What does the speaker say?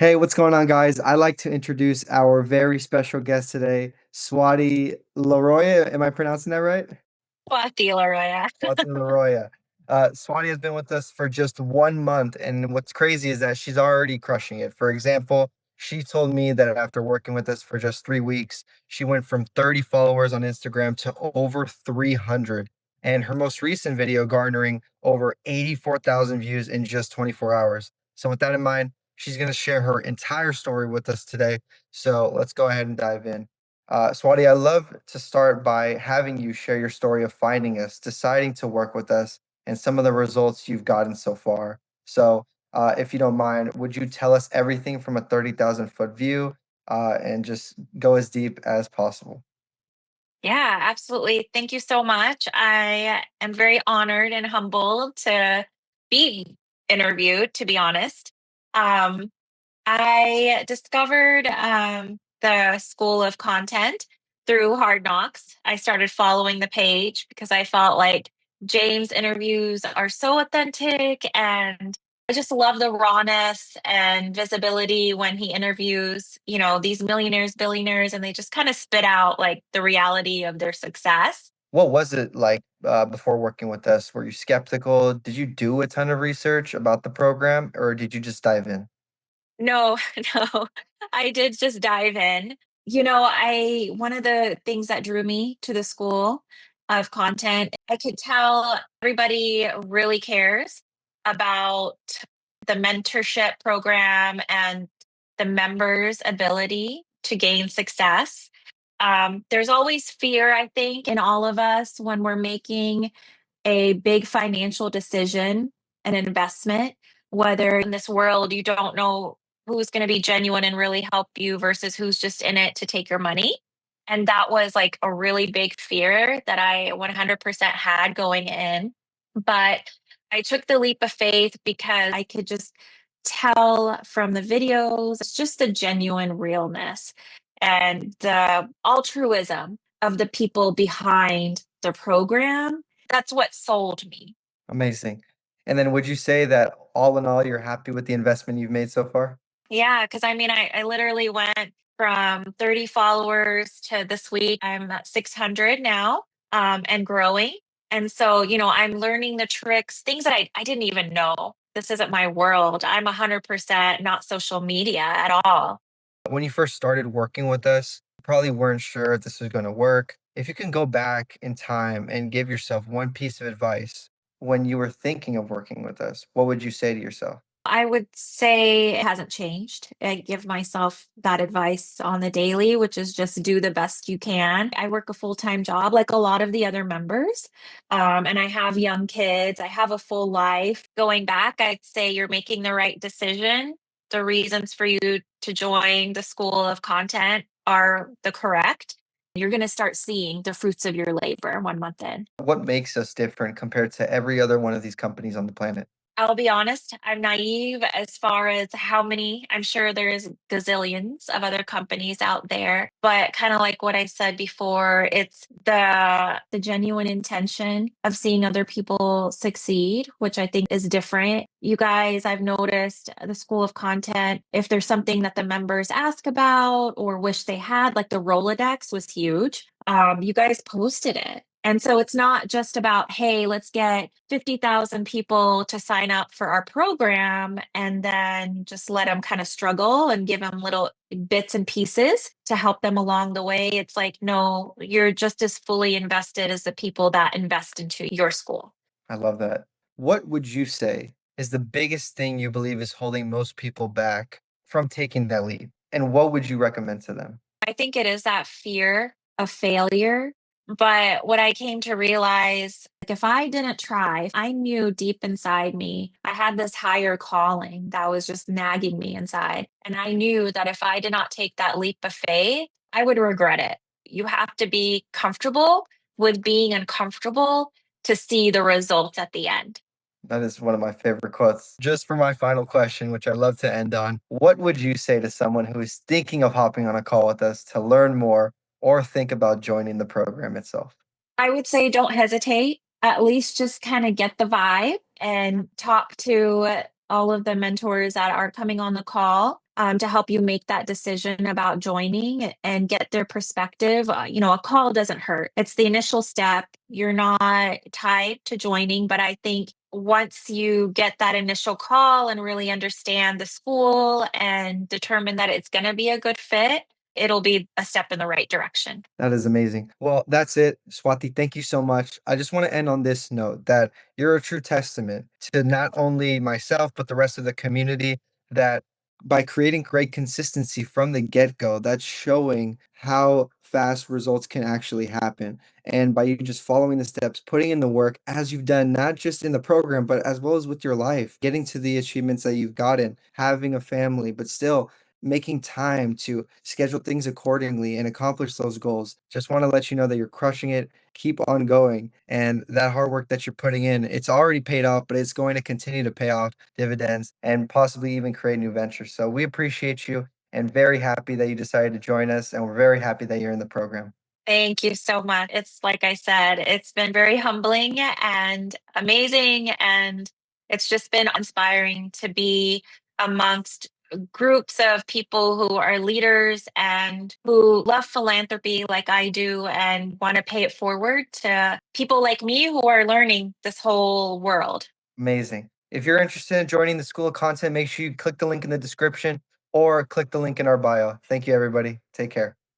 Hey, what's going on, guys? I'd like to introduce our very special guest today, Swati Leroy. Am I pronouncing that right? Vascular, yeah. Swati Leroy. Swati has been with us for just 1 month, and what's crazy is that she's already crushing it. For example, she told me that after working with us for just 3 weeks, she went from 30 followers on Instagram to over 300, and her most recent video garnering over 84,000 views in just 24 hours. So, with that in mind, she's going to share her entire story with us today. So, let's go ahead and dive in. Swati, I love to start by having you share your story of finding us, deciding to work with us, and some of the results you've gotten so far. So, if you don't mind, would you tell us everything from a 30,000-foot view and just go as deep as possible? Yeah, absolutely. Thank you so much. I am very honored and humbled to be interviewed, to be honest. Um, I discovered the School of Content through Hard Knocks. I started following the page because I felt like James' interviews are so authentic, and I just love the rawness and visibility when he interviews, these millionaires, billionaires, and they just kind of spit out like the reality of their success. What was it like before working with us? Were you skeptical? Did you do a ton of research about the program, or did you just dive in? No, no, I did just dive in. I one of the things that drew me to the school of content, I could tell everybody really cares about the mentorship program and the members' ability to gain success. There's always fear, I think, in all of us when we're making a big financial decision, an investment, whether in this world you don't know who's going to be genuine and really help you versus who's just in it to take your money. And that was like a really big fear that I 100% had going in. But I took the leap of faith because I could just tell from the videos, it's just the genuine realness and the altruism of the people behind the program. That's what sold me. Amazing. And then would you say that all in all, you're happy with the investment you've made so far? Yeah, because I mean, I literally went from 30 followers to this week, I'm at 600 now, and growing. And so, I'm learning the tricks, things that I didn't even know. This isn't my world. I'm 100% not social media at all. When you first started working with us, you probably weren't sure if this was going to work. If you can go back in time and give yourself one piece of advice when you were thinking of working with us, what would you say to yourself? I would say it hasn't changed. I give myself that advice on the daily, which is just do the best you can. I work a full-time job like a lot of the other members. And I have young kids. I have a full life. Going back, I'd say you're making the right decision. The reasons for you to join the School of Content are the correct. You're going to start seeing the fruits of your labor 1 month in. What makes us different compared to every other one of these companies on the planet? I'll be honest, I'm naive as far as how many. I'm sure there's gazillions of other companies out there, but kind of like what I said before, it's the genuine intention of seeing other people succeed, which I think is different. You guys, I've noticed the School of Content, if there's something that the members ask about or wish they had, like the Rolodex was huge. You guys posted it. And so it's not just about, hey, let's get 50,000 people to sign up for our program and then just let them kind of struggle and give them little bits and pieces to help them along the way. It's like, no, you're just as fully invested as the people that invest into your school. I love that. What would you say is the biggest thing you believe is holding most people back from taking that leap? And what would you recommend to them? I think it is that fear of failure. But what I came to realize, like if I didn't try, I knew deep inside me, I had this higher calling that was just nagging me inside. And I knew that if I did not take that leap of faith, I would regret it. You have to be comfortable with being uncomfortable to see the results at the end. That is one of my favorite quotes. Just for my final question, which I love to end on, what would you say to someone who is thinking of hopping on a call with us to learn more or think about joining the program itself? I would say don't hesitate. At least just kind of get the vibe and talk to all of the mentors that are coming on the call. to help you make that decision about joining and get their perspective. A call doesn't hurt. It's the initial step. You're not tied to joining, but I think once you get that initial call and really understand the school and determine that it's going to be a good fit, it'll be a step in the right direction. That is amazing. Well, that's it. Swati, thank you so much. I just want to end on this note that you're a true testament to not only myself, but the rest of the community that by creating great consistency from the get-go, that's showing how fast results can actually happen. And by you just following the steps, putting in the work as you've done, not just in the program, but as well as with your life, getting to the achievements that you've gotten, having a family, but still making time to schedule things accordingly and accomplish those goals. Just want to let you know that you're crushing it. Keep on going. And that hard work that you're putting in, it's already paid off, but it's going to continue to pay off dividends and possibly even create new ventures. So we appreciate you and very happy that you decided to join us. And we're very happy that you're in the program. Thank you so much. It's like I said, it's been very humbling and amazing. And it's just been inspiring to be amongst groups of people who are leaders and who love philanthropy like I do and want to pay it forward to people like me who are learning this whole world. Amazing. If you're interested in joining the School of Content, make sure you click the link in the description or click the link in our bio. Thank you, everybody. Take care.